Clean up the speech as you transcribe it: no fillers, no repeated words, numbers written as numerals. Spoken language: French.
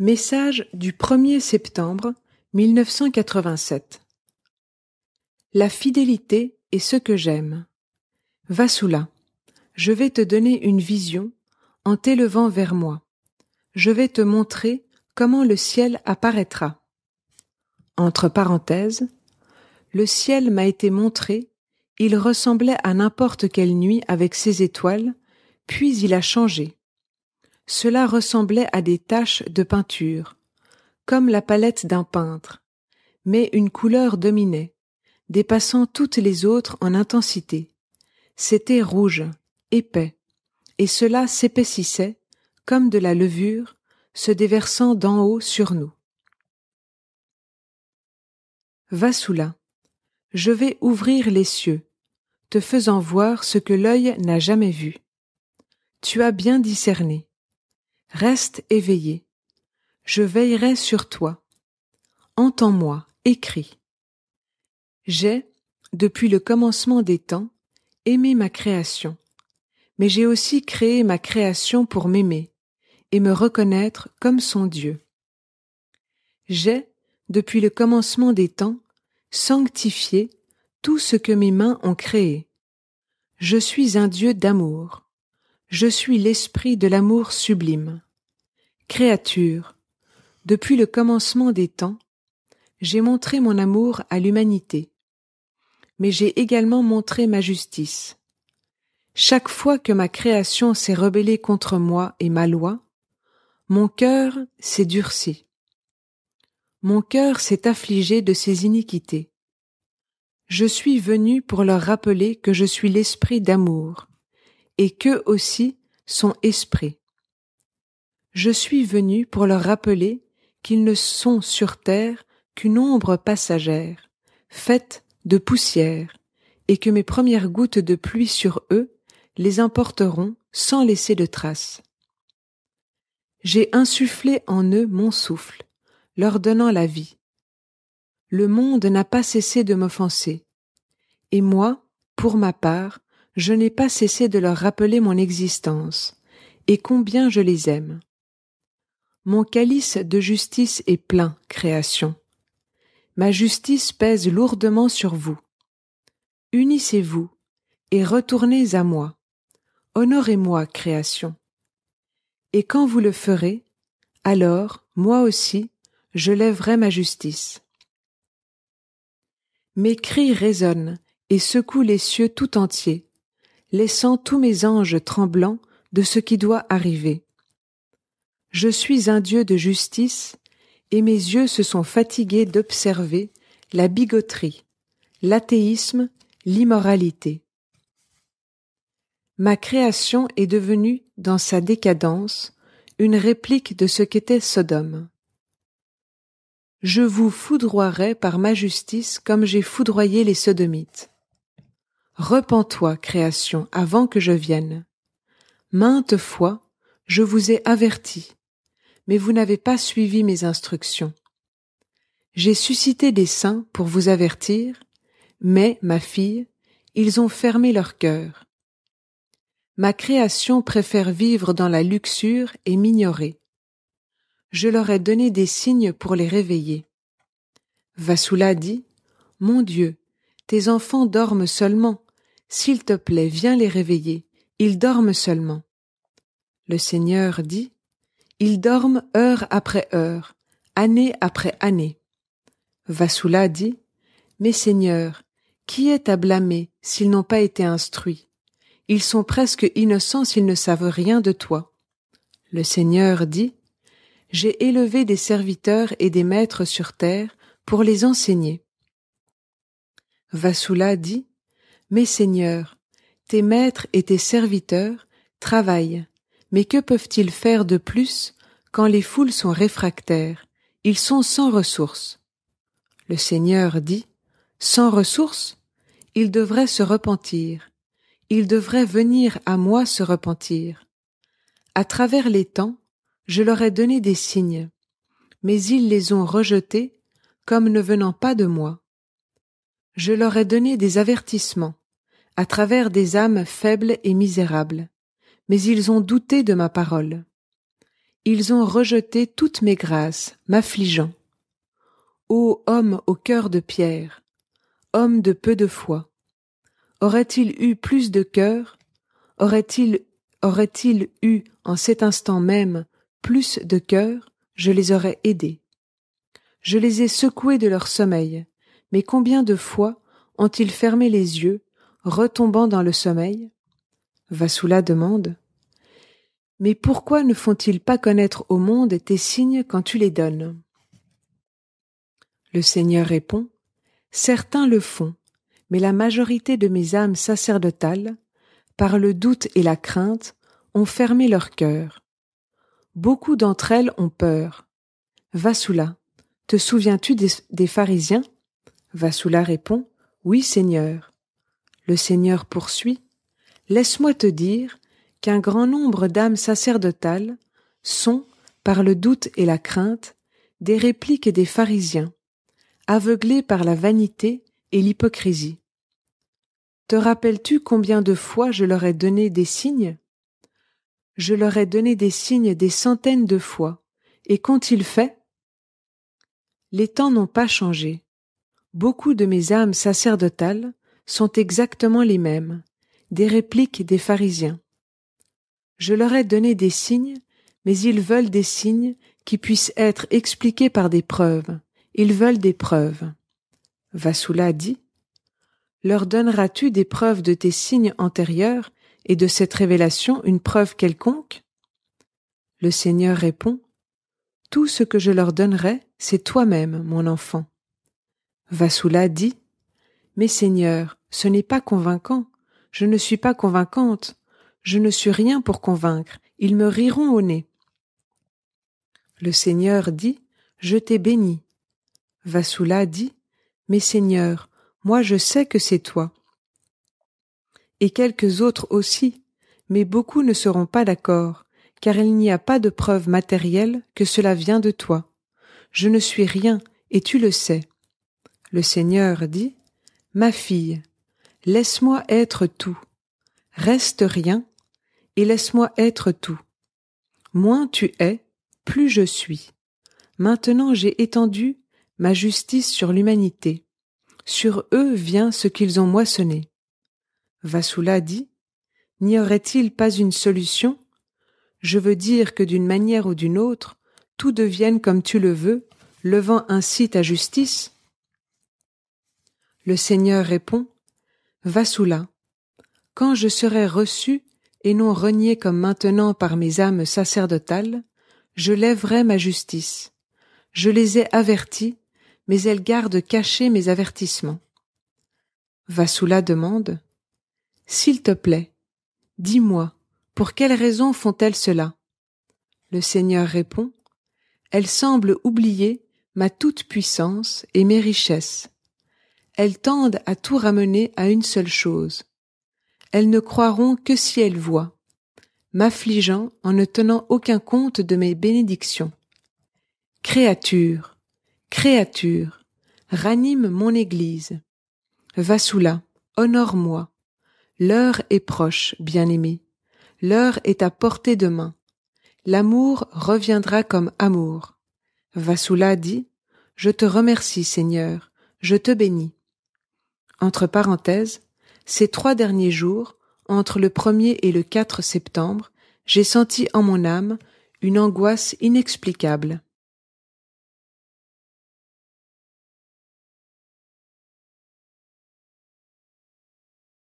Message du 1er septembre 1987. La fidélité est ce que j'aime. Vasula, je vais te donner une vision en t'élevant vers moi. Je vais te montrer comment le ciel apparaîtra. Entre parenthèses, le ciel m'a été montré, il ressemblait à n'importe quelle nuit avec ses étoiles, puis il a changé. Cela ressemblait à des taches de peinture, comme la palette d'un peintre, mais une couleur dominait, dépassant toutes les autres en intensité. C'était rouge, épais, et cela s'épaississait, comme de la levure, se déversant d'en haut sur nous. Vasula, je vais ouvrir les cieux, te faisant voir ce que l'œil n'a jamais vu. Tu as bien discerné. Reste éveillé. Je veillerai sur toi. Entends-moi, écris. J'ai, depuis le commencement des temps, aimé ma création, mais j'ai aussi créé ma création pour m'aimer et me reconnaître comme son Dieu. J'ai, depuis le commencement des temps, sanctifié tout ce que mes mains ont créé. Je suis un Dieu d'amour. Je suis l'esprit de l'amour sublime. Créature, depuis le commencement des temps, j'ai montré mon amour à l'humanité, mais j'ai également montré ma justice. Chaque fois que ma création s'est rebellée contre moi et ma loi, mon cœur s'est durci. Mon cœur s'est affligé de ses iniquités. Je suis venu pour leur rappeler que je suis l'esprit d'amour, et qu'eux aussi sont esprits. Je suis venu pour leur rappeler qu'ils ne sont sur terre qu'une ombre passagère, faite de poussière, et que mes premières gouttes de pluie sur eux les emporteront sans laisser de traces. J'ai insufflé en eux mon souffle, leur donnant la vie. Le monde n'a pas cessé de m'offenser, et moi, pour ma part, je n'ai pas cessé de leur rappeler mon existence, et combien je les aime. Mon calice de justice est plein, création. Ma justice pèse lourdement sur vous. Unissez-vous et retournez à moi. Honorez-moi, création. Et quand vous le ferez, alors, moi aussi, je lèverai ma justice. Mes cris résonnent et secouent les cieux tout entiers, laissant tous mes anges tremblants de ce qui doit arriver. Je suis un Dieu de justice, et mes yeux se sont fatigués d'observer la bigoterie, l'athéisme, l'immoralité. Ma création est devenue, dans sa décadence, une réplique de ce qu'était Sodome. Je vous foudroierai par ma justice comme j'ai foudroyé les Sodomites. Repens-toi, création, avant que je vienne. Maintes fois, je vous ai averti, mais vous n'avez pas suivi mes instructions. J'ai suscité des saints pour vous avertir, mais, ma fille, ils ont fermé leur cœur. Ma création préfère vivre dans la luxure et m'ignorer. Je leur ai donné des signes pour les réveiller. Vasula dit, « Mon Dieu, tes enfants dorment seulement. S'il te plaît, viens les réveiller. Ils dorment seulement. » Le Seigneur dit, « Ils dorment heure après heure, année après année. » Vasula dit, « Mais Seigneur, qui est à blâmer s'ils n'ont pas été instruits? Ils sont presque innocents s'ils ne savent rien de toi. » Le Seigneur dit, « J'ai élevé des serviteurs et des maîtres sur terre pour les enseigner. » Vasula dit, « Mais Seigneur, tes maîtres et tes serviteurs travaillent, mais que peuvent-ils faire de plus quand les foules sont réfractaires? Ils sont sans ressources. » Le Seigneur dit, « Sans ressources? Ils devraient se repentir. Ils devraient venir à moi se repentir. À travers les temps, je leur ai donné des signes, mais ils les ont rejetés comme ne venant pas de moi. Je leur ai donné des avertissements, à travers des âmes faibles et misérables, mais ils ont douté de ma parole. Ils ont rejeté toutes mes grâces, m'affligeant. Ô homme au cœur de pierre, homme de peu de foi, aurait-il eu plus de cœur, aurait-il eu en cet instant même plus de cœur, je les aurais aidés. Je les ai secoués de leur sommeil, mais combien de fois ont-ils fermé les yeux, retombant dans le sommeil? Vassula demande. Mais pourquoi ne font-ils pas connaître au monde tes signes quand tu les donnes? Le Seigneur répond. Certains le font, mais la majorité de mes âmes sacerdotales, par le doute et la crainte, ont fermé leur cœur. Beaucoup d'entre elles ont peur. Vassula, te souviens-tu des pharisiens? Vassula répond, oui, Seigneur. Le Seigneur poursuit, laisse-moi te dire qu'un grand nombre d'âmes sacerdotales sont, par le doute et la crainte, des répliques des pharisiens, aveuglés par la vanité et l'hypocrisie. Te rappelles-tu combien de fois je leur ai donné des signes? Je leur ai donné des signes des centaines de fois, et qu'ont-ils fait? Les temps n'ont pas changé. Beaucoup de mes âmes sacerdotales sont exactement les mêmes, des répliques des pharisiens. Je leur ai donné des signes, mais ils veulent des signes qui puissent être expliqués par des preuves. Ils veulent des preuves. Vassula dit, leur donneras-tu des preuves de tes signes antérieurs et de cette révélation une preuve quelconque? Le Seigneur répond, tout ce que je leur donnerai, c'est toi-même, mon enfant. Vassula dit, mais Seigneur, ce n'est pas convaincant, je ne suis pas convaincante, je ne suis rien pour convaincre, ils me riront au nez. Le Seigneur dit, je t'ai béni. Vassula dit, mais Seigneur, moi je sais que c'est toi. Et quelques autres aussi, mais beaucoup ne seront pas d'accord, car il n'y a pas de preuve matérielle que cela vient de toi. Je ne suis rien, et tu le sais. Le Seigneur dit, ma fille, laisse-moi être tout. Reste rien, et laisse-moi être tout. Moins tu es, plus je suis. Maintenant j'ai étendu ma justice sur l'humanité. Sur eux vient ce qu'ils ont moissonné. Vassula dit, n'y aurait-il pas une solution? Je veux dire que d'une manière ou d'une autre, tout devienne comme tu le veux, levant ainsi ta justice? Le Seigneur répond, Vassula, quand je serai reçu et non renié comme maintenant par mes âmes sacerdotales, je lèverai ma justice. Je les ai averties, mais elles gardent cachés mes avertissements. Vassula demande, s'il te plaît, dis-moi, pour quelle raison font-elles cela? Le Seigneur répond, elles semblent oublier ma toute-puissance et mes richesses. Elles tendent à tout ramener à une seule chose. Elles ne croiront que si elles voient, m'affligeant en ne tenant aucun compte de mes bénédictions. Créature, créature, ranime mon Église. Vassula, honore-moi. L'heure est proche, bien-aimé. L'heure est à portée de main. L'amour reviendra comme amour. Vassula dit, je te remercie, Seigneur, je te bénis. Entre parenthèses, ces 3 derniers jours, entre le 1er et le 4 septembre, j'ai senti en mon âme une angoisse inexplicable.